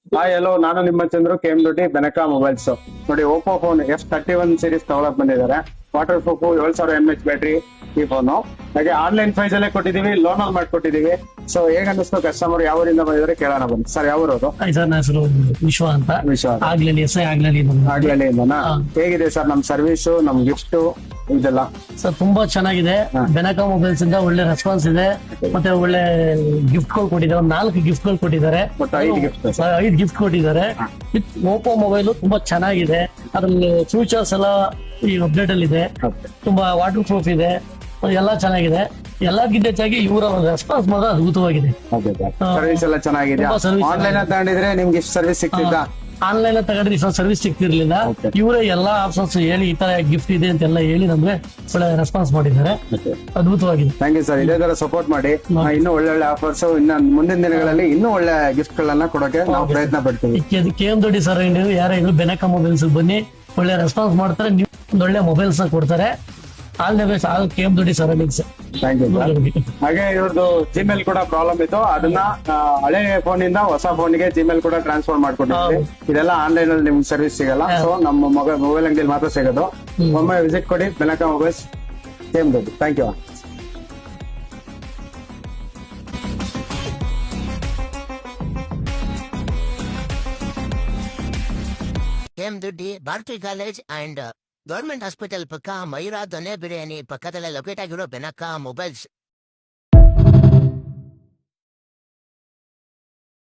Hi hello, ನಾನು ನಿಮ್ಮ Chandru KM Benaka mobiles. ನೋಡಿ, ಓಪೋ ಫೋನ್ F31 ಸೀರೀಸ್ ತಗೊಳಕ್ ಬಂದಿದ್ದಾರೆ. ವಾಟರ್ ಪ್ರೂಫ್, 7000 mAh ಬ್ಯಾಟ್ರಿ ಈ ಫೋನು. ಹಾಗೆ ಆನ್ಲೈನ್ ಪ್ರೈಸ್ ಅಲ್ಲೇ ಕೊಟ್ಟಿದೀವಿ, ಲೋನ್ ಅಲ್ಲಿ ಮಾಡ್ಕೊಟ್ಟಿದೀವಿ. ಸೊ ಹೇಗ ಅನ್ನಿಸ್ತು ಕಸ್ಟಮರ್ ಯಾವ ಊರಿಂದ ಬಂದಿದ್ದಾರೆ ಕೇಳೋಣ ಬನ್ನಿ. ಸರ್ ಯಾವ ಊರದು? ಸರ್ ನನ್ನ ಹೆಸರು ವಿಶ್ವ ಅಂತ. ವಿಶ್ವ ಆಗ್ಲೇ ಎಸ್ ಐ ಆಗ್ಲೇ ಆಗ್ಲಲ್ಲಿಂದನಾ? ಹೇಗಿದೆ ಸರ್ ನಮ್ ಸರ್ವಿಸು, ನಮ್ ಗಿಫ್ಟ್ ಇದೆಲ್ಲ? ಸರ್ ತುಂಬಾ ಚೆನ್ನಾಗಿದೆ. ಬೆನಕಾ ಮೊಬೈಲ್ಸ್ ಇಂದ ಒಳ್ಳೆ ರೆಸ್ಪಾನ್ಸ್ ಇದೆ. ಮತ್ತೆ ಒಳ್ಳೆ ಗಿಫ್ಟ್ ಗಳು ಕೊಟ್ಟಿದ್ದಾರೆ. 4 ಗಿಫ್ಟ್ ಗಳು ಕೊಟ್ಟಿದ್ದಾರೆ. ಒಟ್ಟು 5 ಗಿಫ್ಟ್. 5 ಗಿಫ್ಟ್ ಕೊಟ್ಟಿದ್ದಾರೆ. ಓಪೋ ಮೊಬೈಲ್ ತುಂಬಾ ಚೆನ್ನಾಗಿದೆ. ಅದ್ರಲ್ಲಿ ಫ್ಯೂಚರ್ಸ್ ಎಲ್ಲ ಈ ಅಪ್ಡೇಟ್ ಅಲ್ಲಿ ಇದೆ. ತುಂಬಾ ವಾಟರ್ ಪ್ರೂಫ್ ಇದೆ. ಎಲ್ಲ ಚೆನ್ನಾಗಿದೆ. ಎಲ್ಲಕ್ಕಿಂತ ಹೆಚ್ಚಾಗಿ ಇವರ ರೆಸ್ಪಾನ್ಸ್ ಮಾತ್ರ ಅದ್ಭುತವಾಗಿದೆ. ಸರ್ವಿಸ್ ಎಲ್ಲ ಚೆನ್ನಾಗಿದೆ. ತುಂಬಾ service ಆನ್ಲೈನ್ ಅಂತ ತಗೊಂಡಿದ್ರೆ ನಿಮ್ಗೆ ಇಷ್ಟು ಸರ್ವಿಸ್ ಸಿಗ್ತಿದ್ದ? ಆನ್ಲೈನ್ ತಗೊಂಡ್ರೆ ಇಷ್ಟೊಂದು ಸರ್ವಿಸ್ ಸಿಗ್ತಿರ್ಲಿಲ್ಲ. ಇವರೇ ಎಲ್ಲಾ ಆಪ್ಷನ್ಸ್ ಹೇಳಿ ಈ ತರ ಗಿಫ್ಟ್ ಇದೆ ಅಂತೆಲ್ಲ ಹೇಳಿ ನಮ್ಗೆ ಒಳ್ಳೆ ರೆಸ್ಪಾನ್ಸ್ ಮಾಡಿದ್ದಾರೆ. ಅದ್ಭುತವಾಗಿದೆ. Thank you sir. ಇದೇ ತರ ಸಪೋರ್ಟ್ ಮಾಡಿ. ಇನ್ನೂ ಒಳ್ಳೊಳ್ಳೆ ಆಫರ್ಸ್, ಇನ್ನು ಮುಂದಿನ ದಿನಗಳಲ್ಲಿ ಇನ್ನೂ ಒಳ್ಳೆ ಗಿಫ್ಟ್ ಗಳನ್ನ ಕೊಡೋಕೆ ನಾವು ಪ್ರಯತ್ನ ಪಡ್ತೀವಿ. KM ಸರ್ ಯಾರೇ ಇದ್ರು ಬೆನಕಾ ಮೊಬೈಲ್ಸ್ ಬನ್ನಿ, ಒಳ್ಳೆ ರೆಸ್ಪಾನ್ಸ್ ಮಾಡ್ತಾರೆ. ನೀವು ಒಂದು ಒಳ್ಳೆ ಮೊಬೈಲ್ಸ್ ಕೊಡ್ತಾರೆ. All the best all KM surroundings. Thank you sir. ಹಾಗೆ ಇವ್ರದ್ದು ಜಿಮೇಲ್ ಕೂಡ ಪ್ರಾಬ್ಲಮ್ ಇತ್ತು. ಅದನ್ನ ಹಳೆ ಫೋನ್ ಇಂದ ಹೊಸ ಫೋನ್ಗೆ ಜಿಮೇಲ್ ಕೂಡ ಟ್ರಾನ್ಸ್ಫರ್ ಮಾಡ್ಕೊಂಡಿದ್ವಿ. ಇದೆಲ್ಲ ಆನ್ಲೈನ್ ಅಲ್ಲಿ ನಿಮ್ಗೆ ಸರ್ವಿಸ್ ಸಿಗಲ್ಲ. ಸೊ ನಮ್ಮ ಮೊಬೈಲ್ ಅಂಗಡಿಯಲ್ಲಿ ಮಾತ್ರ ಸಿಗೋದು. ಒಮ್ಮೆ ವಿಸಿಟ್ ಕೊಡಿ, Benaka mobiles, KM. Thank you. KM Bharati college and government hospital ಪಕ್ಕ ಮಯೂರ ದೊನೆ ಬಿರಿಯಾನಿ ಪಕ್ಕದಲ್ಲೇ ಲೊಕೇಟ್ ಆಗಿರೋ ಬೆನಕಾ ಮೊಬೈಲ್ಸ್